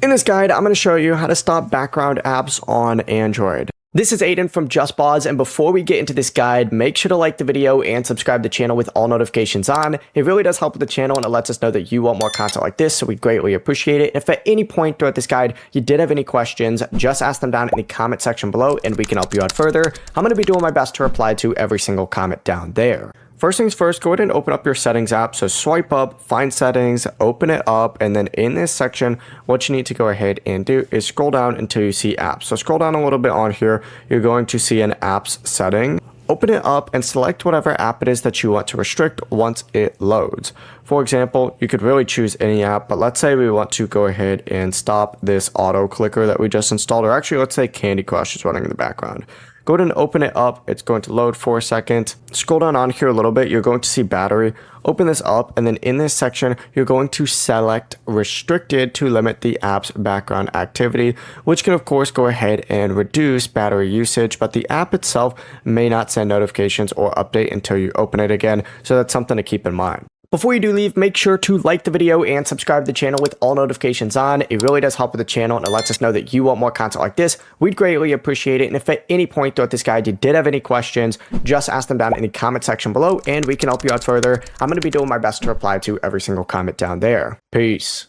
In this guide, I'm going to show you how to stop background apps on Android. This is Aiden from JustPause, and before we get into this guide, make sure to like the video and subscribe to the channel with all notifications on. It really does help with the channel and it lets us know that you want more content like this, so we greatly appreciate it. If at any point throughout this guide you did have any questions, just ask them down in the comment section below and we can help you out further. I'm going to be doing my best to reply to every single comment down there. First things first, go ahead and open up your settings app. So swipe up, find settings, open it up, and then in this section, what you need to go ahead and do is scroll down until you see apps. So scroll down a little bit on here, you're going to see an apps setting. Open it up and select whatever app it is that you want to restrict once it loads. For example, you could really choose any app, but let's say we want to go ahead and stop this auto clicker that we just installed, or actually let's say Candy Crush is running in the background. Go ahead and open it up. It's going to load for a second. Scroll down on here a little bit. You're going to see battery. Open this up, and then in this section, you're going to select restricted to limit the app's background activity, which can of course go ahead and reduce battery usage, but the app itself may not send notifications or update until you open it again. So that's something to keep in mind. Before you do leave, make sure to like the video and subscribe to the channel with all notifications on. It really does help with the channel and it lets us know that you want more content like this. We'd greatly appreciate it. And if at any point throughout this guide you did have any questions, just ask them down in the comment section below and we can help you out further. I'm going to be doing my best to reply to every single comment down there. Peace.